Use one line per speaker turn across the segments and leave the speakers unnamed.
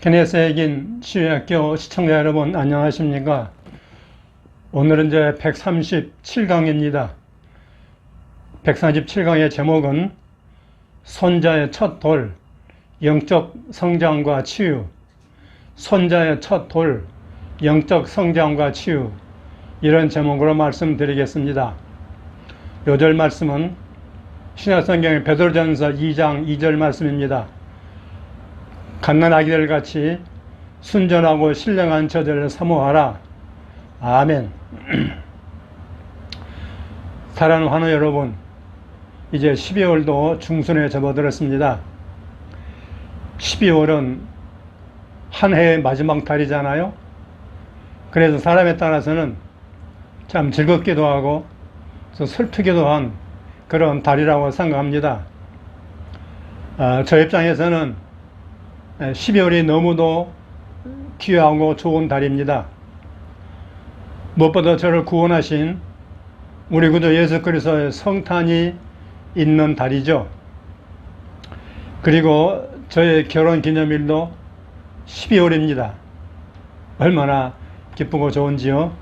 케네스에긴 시외학교 시청자 여러분 안녕하십니까? 오늘은 이제 137강입니다. 137강의 제목은 손자의 첫 돌, 영적 성장과 치유. 손자의 첫 돌, 영적 성장과 치유. 이런 제목으로 말씀드리겠습니다. 요절 말씀은 신약성경의 베드로전서 2장 2절 말씀입니다. 갓난아기들 같이 순전하고 신령한 저들을 사모하라. 아멘. 사랑하는 환우 여러분, 이제 12월도 중순에 접어들었습니다. 12월은 한 해의 마지막 달이잖아요. 그래서 사람에 따라서는 참 즐겁기도 하고 또 슬프기도 한 그런 달이라고 생각합니다. 저 입장에서는 12월이 너무도 귀하고 좋은 달입니다. 무엇보다 저를 구원하신 우리 구주 예수 그리스도의 성탄이 있는 달이죠. 그리고 저의 결혼 기념일도 12월입니다. 얼마나 기쁘고 좋은지요.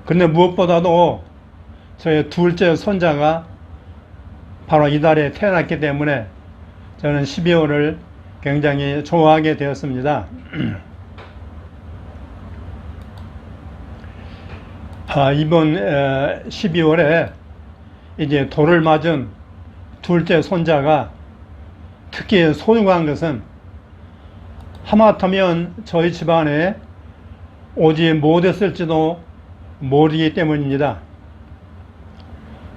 그런데 무엇보다도 저의 둘째 손자가 바로 이 달에 태어났기 때문에 저는 12월을 굉장히 좋아하게 되었습니다. 이번 12월에 이제 돌을 맞은 둘째 손자가 특히 소중한 것은 하마터면 저희 집안에 오지 못했을지도 모르기 때문입니다.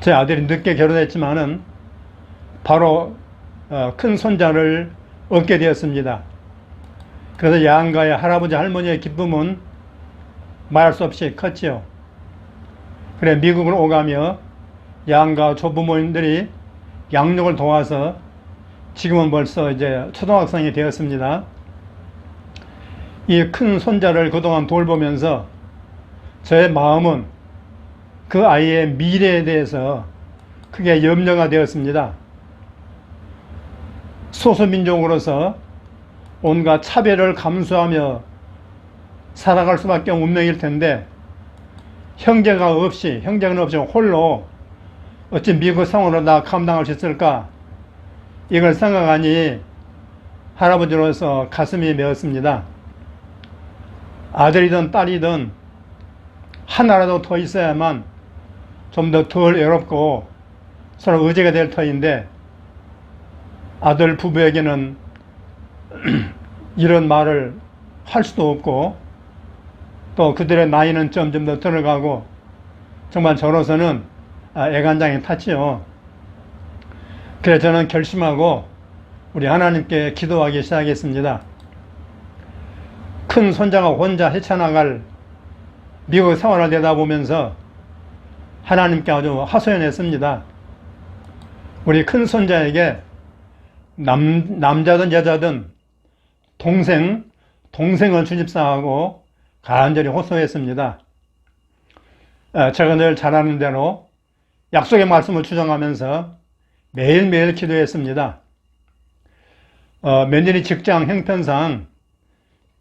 제 아들이 늦게 결혼했지만은 바로 큰 손자를 얻게 되었습니다. 그래서 양가의 할아버지 할머니의 기쁨은 말할 수 없이 컸지요. 그래 미국을 오가며 양가 조부모님들이 양육을 도와서 지금은 벌써 이제 초등학생이 되었습니다. 이 큰 손자를 그동안 돌보면서 저의 마음은 그 아이의 미래에 대해서 크게 염려가 되었습니다. 소수민족으로서 온갖 차별을 감수하며 살아갈 수밖에 없는 운명일 텐데 형제가 없이 홀로 어찌 미국 생활을 다 감당할 수 있을까? 이걸 생각하니 할아버지로서 가슴이 메었습니다. 아들이든 딸이든 하나라도 더 있어야만 좀 더 덜 외롭고 서로 의지가 될 터인데 아들 부부에게는 이런 말을 할 수도 없고 또 그들의 나이는 점점 더 들어가고 정말 저로서는 애간장이 탔지요. 그래서 저는 결심하고 우리 하나님께 기도하기 시작했습니다. 큰 손자가 혼자 헤쳐나갈 미국 생활을 내다보면서 하나님께 아주 하소연했습니다. 우리 큰 손자에게 남자든 여자든 동생을 주십사하고 간절히 호소했습니다. 제가 늘 잘하는 대로 약속의 말씀을 추정하면서 매일매일 기도했습니다. 며느리 직장 형편상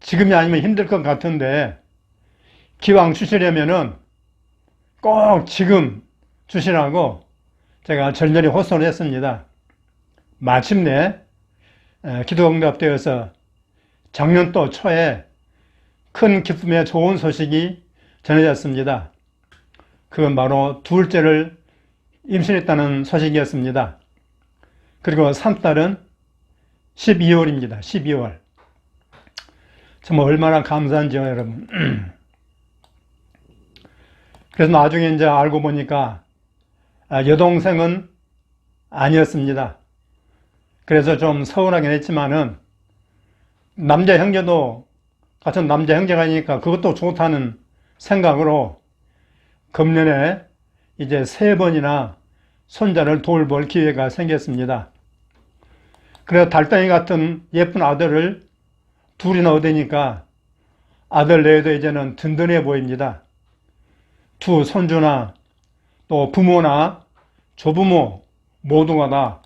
지금이 아니면 힘들 것 같은데 기왕 주시려면은 꼭 지금 주시라고 제가 절절히 호소를 했습니다. 마침내 기도 응답되어서 작년도 초에 큰 기쁨의 좋은 소식이 전해졌습니다. 그건 바로 둘째를 임신했다는 소식이었습니다. 그리고 3딸은 12월입니다. 12월. 정말 얼마나 감사한지요, 여러분. 그래서 나중에 이제 알고 보니까 여동생은 아니었습니다. 그래서 좀 서운하긴 했지만은 남자 형제도 같은 남자 형제가 있으니까 그것도 좋다는 생각으로 금년에 이제 3번이나 손자를 돌볼 기회가 생겼습니다. 그래서 달덩이 같은 예쁜 아들을 둘이나 얻으니까 아들 내에도 이제는 든든해 보입니다. 두 손주나 또 부모나 조부모 모두가 다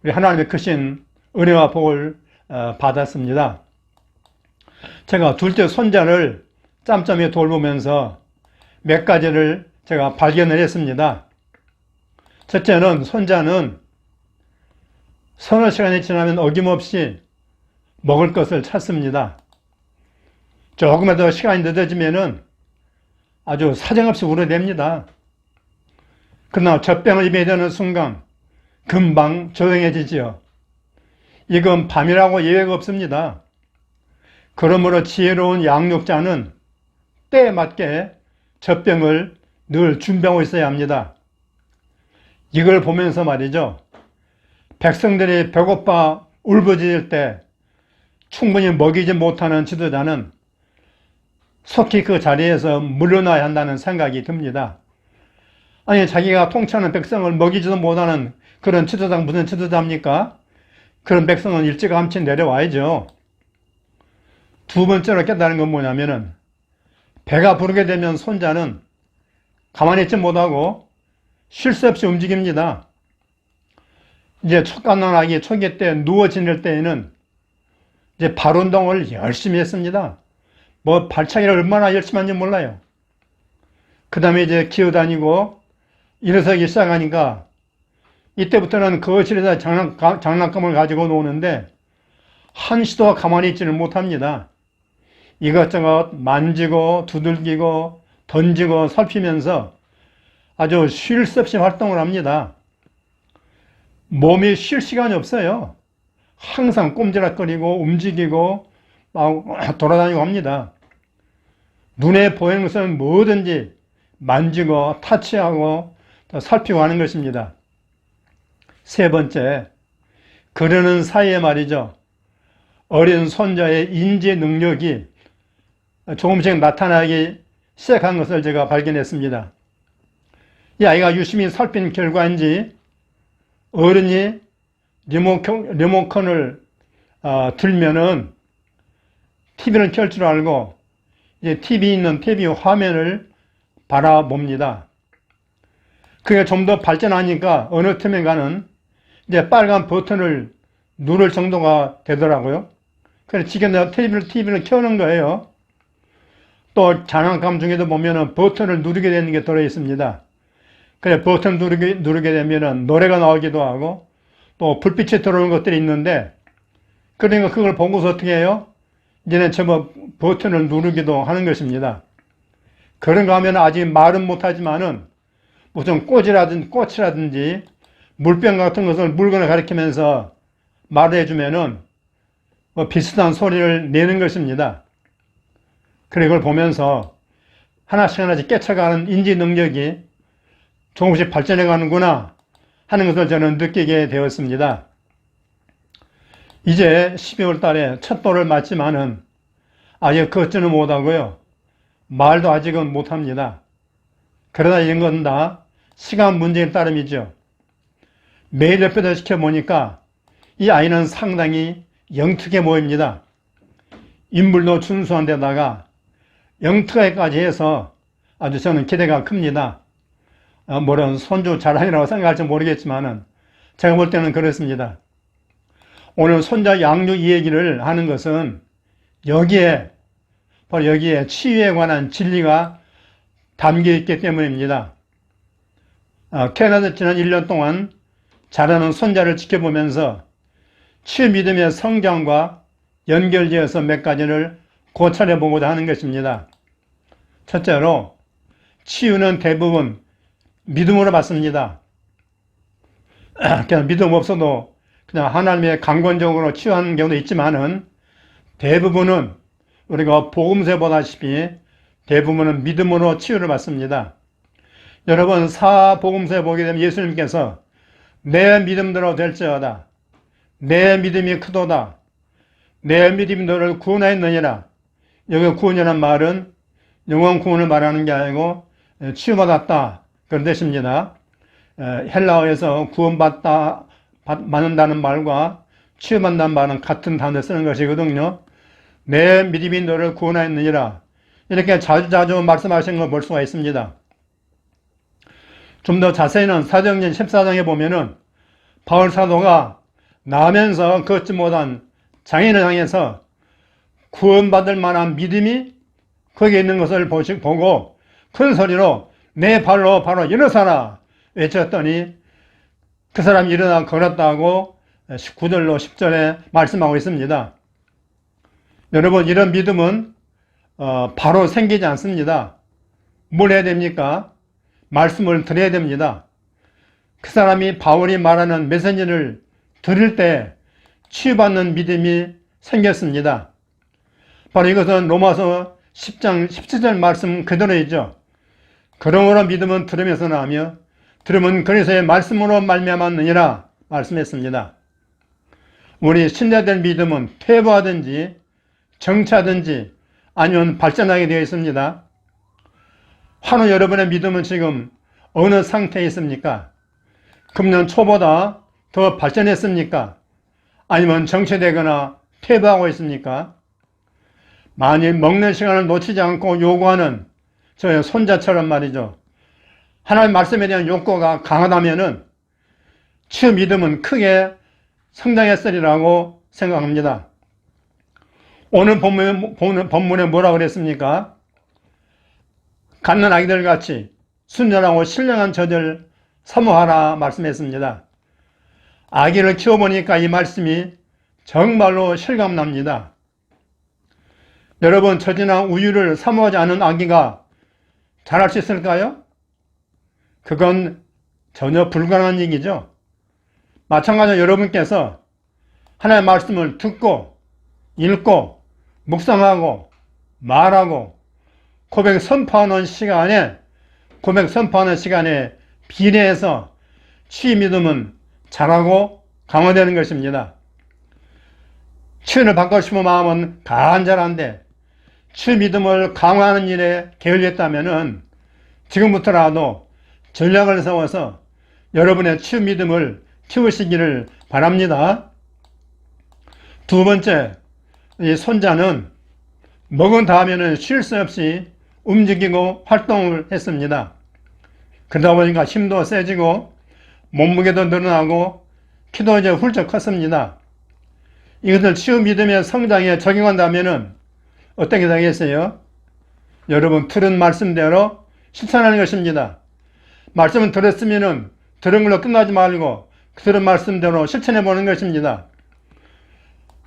우리 하나님의 크신 은혜와 복을 받았습니다. 제가 둘째 손자를 짬짬이 돌보면서 몇 가지를 제가 발견을 했습니다. 첫째는 손자는 서너 시간이 지나면 어김없이 먹을 것을 찾습니다. 조금이라도 시간이 늦어지면은 아주 사정없이 울어댑니다. 그러나 젖병을 입에 대는 순간 금방 조용해지지요. 이건 밤이라고 예외가 없습니다. 그러므로 지혜로운 양육자는 때에 맞게 젖병을 늘 준비하고 있어야 합니다. 이걸 보면서 말이죠. 백성들이 배고파 울부짖을 때 충분히 먹이지 못하는 지도자는 속히 그 자리에서 물러나야 한다는 생각이 듭니다. 아니, 자기가 통치하는 백성을 먹이지도 못하는 그런 지도자가 무슨 지도자입니까? 그런 백성은 일찌감치 내려와야죠. 두 번째로 깨달은 건 뭐냐면은 배가 부르게 되면 손자는 가만히 있지 못하고 쉴 새 없이 움직입니다. 이제 촉감난아기 초기 때 누워 지낼 때에는 이제 발 운동을 열심히 했습니다. 뭐 발차기를 얼마나 열심히 하는지 몰라요. 그 다음에 이제 기어다니고 일어서기 시작하니까 이때부터는 거실에서 장난감을 가지고 노는데 한시도 가만히 있지를 못합니다. 이것저것 만지고 두들기고 던지고 살피면서 아주 쉴 새 없이 활동을 합니다. 몸이 쉴 시간이 없어요. 항상 꼼지락거리고 움직이고 돌아다니고 합니다. 눈에 보이는 것은 뭐든지 만지고 타치하고 살피고 하는 것입니다. 세 번째, 그러는 사이에 말이죠. 어린 손자의 인지 능력이 조금씩 나타나기 시작한 것을 제가 발견했습니다. 이 아이가 유심히 살핀 결과인지 어른이 리모컨을 들면은 TV를 켤 줄 알고 이제 TV 있는 TV 화면을 바라봅니다. 그게 좀 더 발전하니까 어느 틈엔가는 이제 빨간 버튼을 누를 정도가 되더라고요. 그래서 지금 내가 TV를 켜는 거예요. 또 장난감 중에도 보면은 버튼을 누르게 되는 게 들어 있습니다. 그래 버튼 누르게 되면은 노래가 나오기도 하고 또 불빛이 들어오는 것들이 있는데 그러니까 그걸 보고서 어떻게 해요? 이제는 제법 버튼을 누르기도 하는 것입니다. 그런가 하면 아직 말은 못하지만은 무슨 꽃이라든지 물병 같은 것을 물건을 가리키면서 말을 해주면은 뭐 비슷한 소리를 내는 것입니다. 그래 이걸 보면서 하나씩 깨쳐가는 인지 능력이 조금씩 발전해 가는구나 하는 것을 저는 느끼게 되었습니다. 이제 12월 달에 첫 돌을 맞지만은 아직 걷지는 못하고요. 말도 아직은 못합니다. 그러나 이런 건 다 시간 문제인 따름이죠. 매일 옆에서 지켜보니까 이 아이는 상당히 영특해 보입니다. 인물도 준수한 데다가 영특하게까지 해서 아주 저는 기대가 큽니다. 물론 손주 자랑이라고 생각할지 모르겠지만은 제가 볼 때는 그렇습니다. 오늘 손자 양육 이 얘기를 하는 것은 바로 여기에 치유에 관한 진리가 담겨 있기 때문입니다. 캐나다 지난 1년 동안 자라는 손자를 지켜보면서 치유 믿음의 성장과 연결지어서 몇 가지를 고찰해 보고자 하는 것입니다. 첫째로 치유는 대부분 믿음으로 받습니다. 그냥 믿음 없어도 그냥 하나님의 강권적으로 치유하는 경우도 있지만은 대부분은 우리가 복음서에 보다시피 대부분은 믿음으로 치유를 받습니다. 여러분 사복음서에 보게 되면 예수님께서 내 믿음대로 될지어다. 내 믿음이 크도다. 내 믿음이 너를 구원하였느니라. 여기 구원이라는 말은 영원 구원을 말하는 게 아니고 치유받았다 그런 뜻입니다. 헬라어에서 받는다는 말과 치유받는다는 말은 같은 단어를 쓰는 것이거든요. 내 믿음이 너를 구원하였느니라. 이렇게 자주 말씀하신 걸 볼 수가 있습니다. 좀 더 자세히는 사도행전 14장에 보면은 바울 사도가 나면서 걷지 못한 장애인을 향해서 구원받을 만한 믿음이 거기에 있는 것을 보고 큰 소리로 내 발로 바로 일어서라 외쳤더니 그 사람이 일어나 걸었다고 9절로 10절에 말씀하고 있습니다. 여러분, 이런 믿음은 바로 생기지 않습니다. 뭘 해야 됩니까? 말씀을 들어야 됩니다. 그 사람이 바울이 말하는 메시지를 들을 때 치유받는 믿음이 생겼습니다. 바로 이것은 로마서 10장 17절 말씀 그대로이죠. 그러므로 믿음은 들으면서 나며 들으면 그리스도의 말씀으로 말미암았느니라 말씀했습니다. 우리 신자들 믿음은 퇴보하든지 정차든지 아니면 발전하게 되어 있습니다. 환우 여러분의 믿음은 지금 어느 상태에 있습니까? 금년 초보다 더 발전했습니까? 아니면 정체되거나 퇴보하고 있습니까? 만일 먹는 시간을 놓치지 않고 요구하는 저의 손자처럼 말이죠. 하나님 말씀에 대한 욕구가 강하다면은 치유 믿음은 크게 성장했으리라고 생각합니다. 오늘 본문에 뭐라고 그랬습니까? 갓난 아기들 같이 순전하고 신령한 젖을 사모하라 말씀했습니다. 아기를 키워보니까 이 말씀이 정말로 실감납니다. 여러분, 젖이나 우유를 사모하지 않은 아기가 자랄 수 있을까요? 그건 전혀 불가능한 얘기죠. 마찬가지로 여러분께서 하나님의 말씀을 듣고 읽고 묵상하고 말하고 고백 선포하는 시간에 비례해서 치유 믿음은 자라고 강화되는 것입니다. 치유를 받고 싶은 마음은 간절한데 치유 믿음을 강화하는 일에 게을렸다면 지금부터라도 전략을 세워서 여러분의 치유 믿음을 키우시기를 바랍니다. 두 번째, 이 손자는 먹은 다음에는 쉴 새 없이 움직이고 활동을 했습니다. 그러다 보니까 힘도 세지고 몸무게도 늘어나고 키도 이제 훌쩍 컸습니다. 이것을 치유 믿음의 성장에 적용한다면 어떻게 되겠어요? 여러분, 들은 말씀대로 실천하는 것입니다. 말씀을 들었으면 들은 걸로 끝나지 말고 그 들은 말씀대로 실천해 보는 것입니다.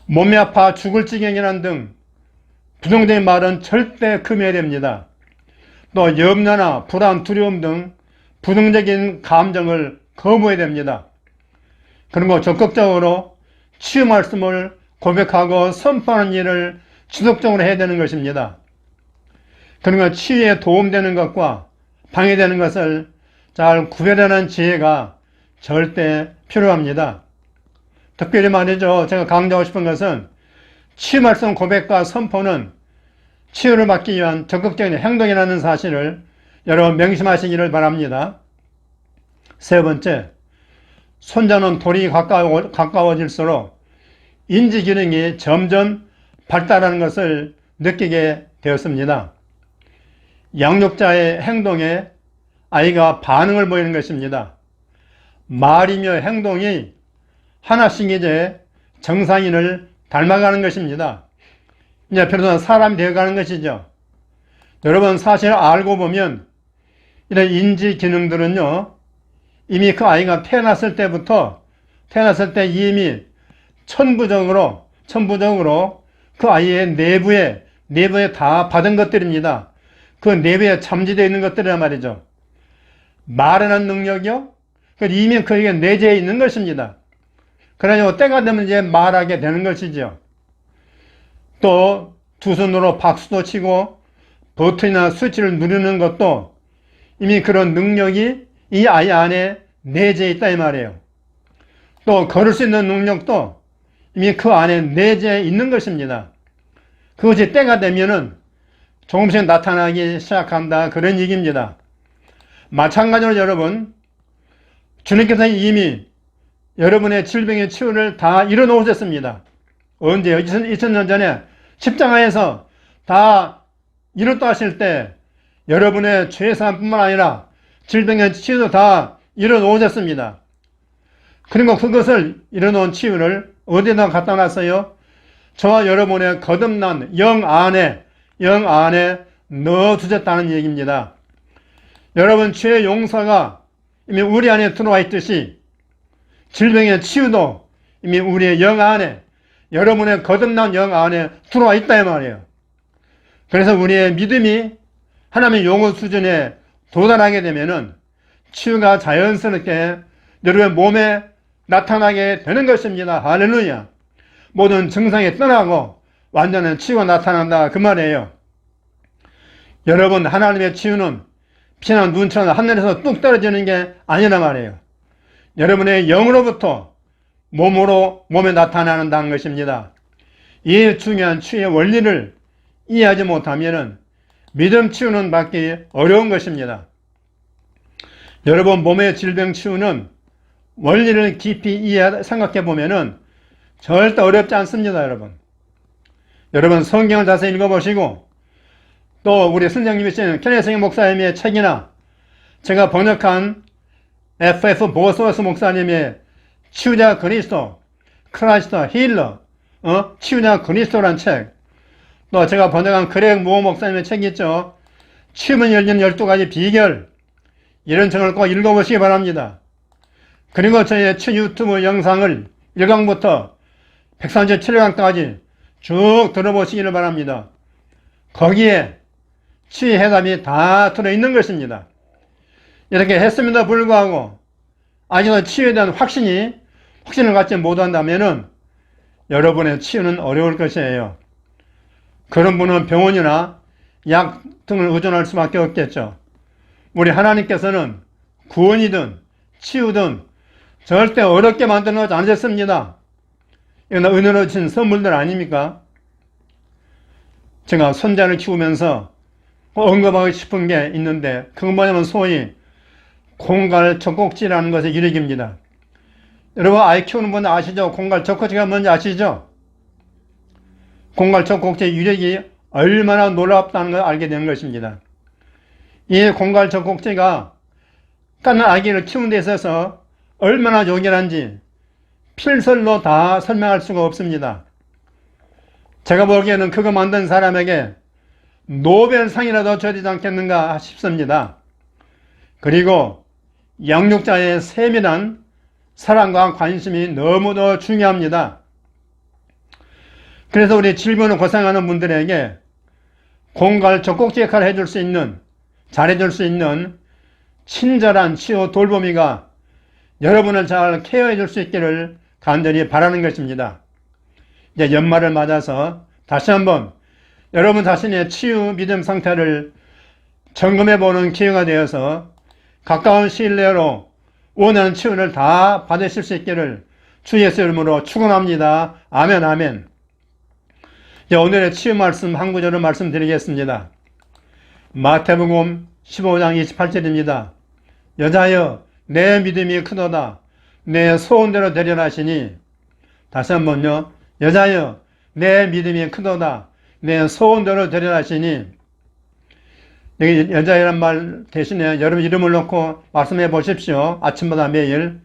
몸이 아파 죽을 지경이라는 등 부정적인 말은 절대 금해야 됩니다. 또 염려나 불안, 두려움 등 부정적인 감정을 거부해야 됩니다. 그리고 적극적으로 치유 말씀을 고백하고 선포하는 일을 지속적으로 해야 되는 것입니다. 그리고 치유에 도움되는 것과 방해되는 것을 잘 구별하는 지혜가 절대 필요합니다. 특별히 말이죠. 제가 강조하고 싶은 것은 치유 말씀 고백과 선포는 치유를 받기 위한 적극적인 행동이라는 사실을 여러분 명심하시기를 바랍니다. 세 번째, 손자는 돌이 가까워질수록 인지 기능이 점점 발달하는 것을 느끼게 되었습니다. 양육자의 행동에 아이가 반응을 보이는 것입니다. 말이며 행동이 하나씩 이제 정상인을 닮아가는 것입니다. 이제 비로소 사람이 되어가는 것이죠. 여러분, 사실 알고 보면 이런 인지 기능들은요, 이미 그 아이가 태어났을 때 이미 천부적으로 그 아이의 내부에 다 받은 것들입니다. 그 내부에 잠재되어 있는 것들이란 말이죠. 말하는 능력이요? 이미 그에게 내재해 있는 것입니다. 그래서 때가 되면 이제 말하게 되는 것이죠. 또 두 손으로 박수도 치고 버튼이나 스위치를 누르는 것도 이미 그런 능력이 이 아이 안에 내재해 있다 이 말이에요. 또 걸을 수 있는 능력도 이미 그 안에 내재해 있는 것입니다. 그것이 때가 되면은 조금씩 나타나기 시작한다, 그런 얘기입니다. 마찬가지로 여러분, 주님께서 이미 여러분의 질병의 치유를 다 이뤄놓으셨습니다. 언제요? 2000년 전에 십자가에서 다 이뤘다 하실 때 여러분의 죄사함뿐만 아니라 질병의 치유도 다 이뤄놓으셨습니다. 그리고 그것을 이뤄놓은 치유를 어디다 갖다 놨어요? 저와 여러분의 거듭난 영 안에 넣어두셨다는 얘기입니다. 여러분, 죄의 용서가 이미 우리 안에 들어와 있듯이 질병의 치유도 이미 우리의 영 안에, 여러분의 거듭난 영 안에 들어와 있다 이 말이에요. 그래서 우리의 믿음이 하나님의 용어 수준에 도달하게 되면은 치유가 자연스럽게 여러분의 몸에 나타나게 되는 것입니다. 할렐루야. 모든 증상이 떠나고 완전한 치유가 나타난다 그 말이에요. 여러분, 하나님의 치유는 피난 눈처럼 하늘에서 뚝 떨어지는 게 아니란 말이에요. 여러분의 영으로부터 몸에 나타나는다는 것입니다. 이 중요한 치유의 원리를 이해하지 못하면 믿음 치유는 받기 어려운 것입니다. 여러분, 몸의 질병 치유는 원리를 깊이 생각해 보면은 절대 어렵지 않습니다, 여러분. 여러분, 성경을 자세히 읽어보시고, 또 우리 선생님이신 kennesaing 목사님의 책이나 제가 번역한 F.F. 보소스 목사님의 치유자 그리스도, 크라이스트 힐러, 치유자 그리스도란 책, 또 제가 번역한 그렉 무어 목사님의 책이 있죠. 치유문 열린 12가지 비결, 이런 책을 꼭 읽어보시기 바랍니다. 그리고 저의 유튜브 영상을 1강부터 137강까지 쭉 들어보시기를 바랍니다. 거기에 치유 해답이 다 들어있는 것입니다. 이렇게 했음에도 불구하고 아직도 치유에 대한 확신을 갖지 못한다면 여러분의 치유는 어려울 것이에요. 그런 분은 병원이나 약 등을 의존할 수밖에 없겠죠. 우리 하나님께서는 구원이든 치유든 절대 어렵게 만들어 놓지 않으셨습니다. 이건 은혜로 주신 선물들 아닙니까? 제가 손자를 키우면서 언급하고 싶은 게 있는데, 그건 뭐냐면 소위 공갈 젖꼭지라는 것의 유력입니다. 여러분, 아이 키우는 분 아시죠? 공갈 젖꼭지가 뭔지 아시죠? 공갈 젖꼭지의 유력이 얼마나 놀랍다는 걸 알게 되는 것입니다. 이 공갈 젖꼭지가 깐난 아기를 키우는 데 있어서 얼마나 요긴한지 필설로 다 설명할 수가 없습니다. 제가 보기에는 그거 만든 사람에게 노벨상이라도 줘야 되지 않겠는가 싶습니다. 그리고 양육자의 세밀한 사랑과 관심이 너무도 중요합니다. 그래서 우리 질병으로 고생하는 분들에게 공갈 젖꼭지 역할을 해줄 수 있는, 잘해줄 수 있는 친절한 치유 돌보미가 여러분을 잘 케어해 줄 수 있기를 간절히 바라는 것입니다. 이제 연말을 맞아서 다시 한번 여러분 자신의 치유 믿음 상태를 점검해 보는 기회가 되어서 가까운 시일 내로 원하는 치유를 다 받으실 수 있기를 주 예수의 이름으로 축원합니다. 아멘, 아멘. 이제 오늘의 치유 말씀 한 구절을 말씀드리겠습니다. 마태복음 15장 28절입니다. 여자여 내 믿음이 크도다. 내 소원대로 되리라 하시니, 다시 한번요. 여자여 내 믿음이 크도다. 내 소원대로 되리라 하시니, 여기 여자이란 말 대신에 여러분 이름을 놓고 말씀해 보십시오. 아침마다 매일.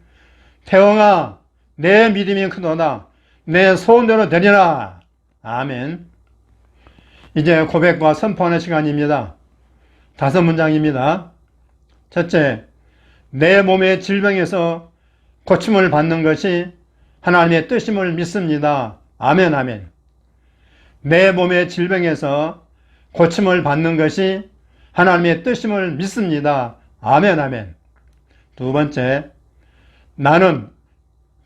태영아 내 믿음이 크도다. 내 소원대로 되리라. 아멘. 이제 고백과 선포하는 시간입니다. 5문장입니다. 첫째, 내 몸의 질병에서 고침을 받는 것이 하나님의 뜻임을 믿습니다. 아멘, 아멘. 내 몸의 질병에서 고침을 받는 것이 하나님의 뜻임을 믿습니다. 아멘, 아멘. 두 번째, 나는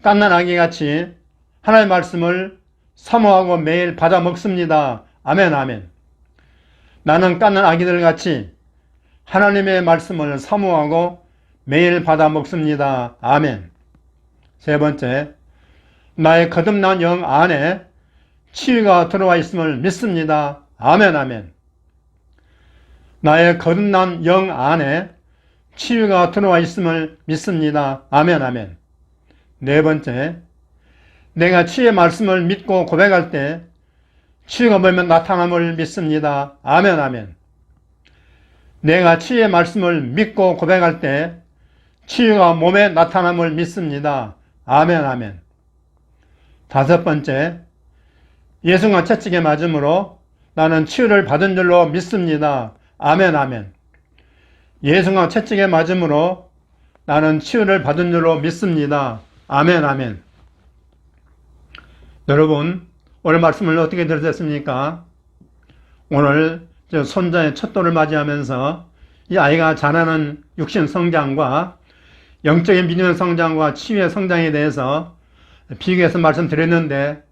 깐난 아기같이 하나님의 말씀을 사모하고 매일 받아 먹습니다. 아멘, 아멘. 나는 깐난 아기들같이 하나님의 말씀을 사모하고 매일 받아 먹습니다. 아멘. 세 번째, 나의 거듭난 영 안에 치유가 들어와 있음을 믿습니다. 아멘, 아멘. 나의 거듭난 영 안에 치유가 들어와 있음을 믿습니다. 아멘, 아멘. 네 번째, 내가 치유의 말씀을 믿고 고백할 때 치유가 몸에 나타남을 믿습니다. 아멘, 아멘. 내가 치유의 말씀을 믿고 고백할 때 치유가 몸에 나타남을 믿습니다. 아멘, 아멘. 다섯 번째, 예수가 채찍에 맞음으로 나는 치유를 받은 줄로 믿습니다. 아멘, 아멘. 예수가 채찍에 맞음으로 나는 치유를 받은 줄로 믿습니다. 아멘, 아멘. 여러분, 오늘 말씀을 어떻게 들으셨습니까? 오늘 손자의 첫 돌을 맞이하면서 이 아이가 자라는 육신 성장과 영적인 믿음의 성장과 치유의 성장에 대해서 비교해서 말씀드렸는데,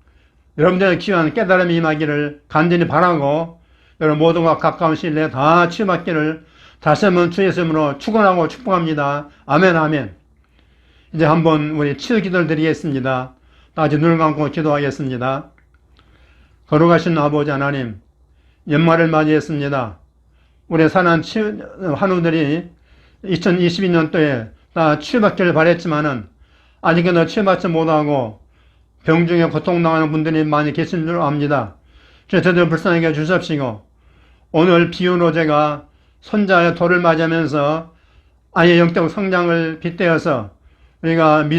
여러분들의 귀한 깨달음이 임하기를 간절히 바라고, 여러분 모두가 가까운 시일 내에 다 치유받기를 다시 한번 주의 이름으로 축원하고 축복합니다. 아멘, 아멘. 이제 한번 우리 치유 기도를 드리겠습니다. 다 같이 눈을 감고 기도하겠습니다. 거룩하신 아버지 하나님, 연말을 맞이했습니다. 우리 사는 환우들이 2022년도에 다 치유받기를 바랬지만은 아직은 치유받지 못하고 병중에 고통당하는 분들이 많이 계신 줄 압니다. 저희들 불쌍하게 해주십시고, 오늘 비유로 제가 손자의 돌을 맞이하면서 아이의 영적 성장을 빗대어서 우리가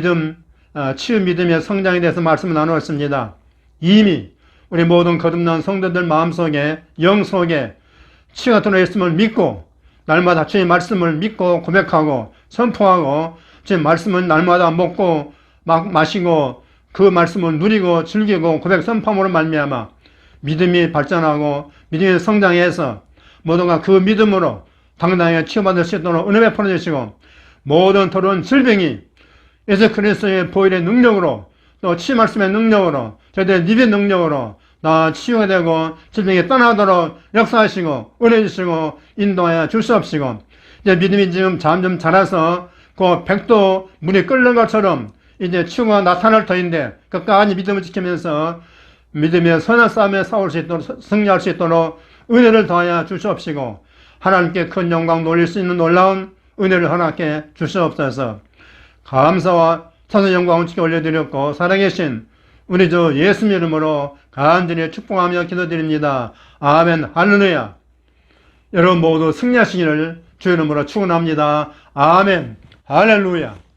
치유 믿음의 성장에 대해서 말씀을 나누었습니다. 이미 우리 모든 거듭난 성도들 마음속에, 영 속에 치유가 들어있음을 믿고, 날마다 주의 말씀을 믿고 고백하고 선포하고, 주의 말씀은 날마다 먹고 마시고 그 말씀을 누리고 즐기고 고백 선포함으로 말미암아 믿음이 발전하고 믿음이 성장해서 모두가 그 믿음으로 당당하게 치유받을 수 있도록 은혜 베풀어 주시고, 모든 더러운 질병이 예수 그리스도의 보혈의 능력으로, 또 치유 말씀의 능력으로, 저희들의 믿음의 능력으로 다 치유가 되고 질병이 떠나도록 역사하시고 은혜 주시고 인도하여 주시옵시고, 이제 믿음이 지금 점점 자라서 그 백도 물이 끓는 것처럼 이제 치유가 나타날 터인데, 끝까지 믿음을 지키면서 믿음의 선한 싸움에 싸울 수 있도록, 승리할 수 있도록 은혜를 더하여 주시옵시고, 하나님께 큰 영광 돌릴 수 있는 놀라운 은혜를 허락해 주시옵소서. 감사와 찬송 영광을 주께 올려드렸고, 살아계신 우리 주 예수님 이름으로 간절히 축복하며 기도드립니다. 아멘. 할렐루야. 여러분 모두 승리하시기를 주 이름으로 축원합니다. 아멘. 할렐루야.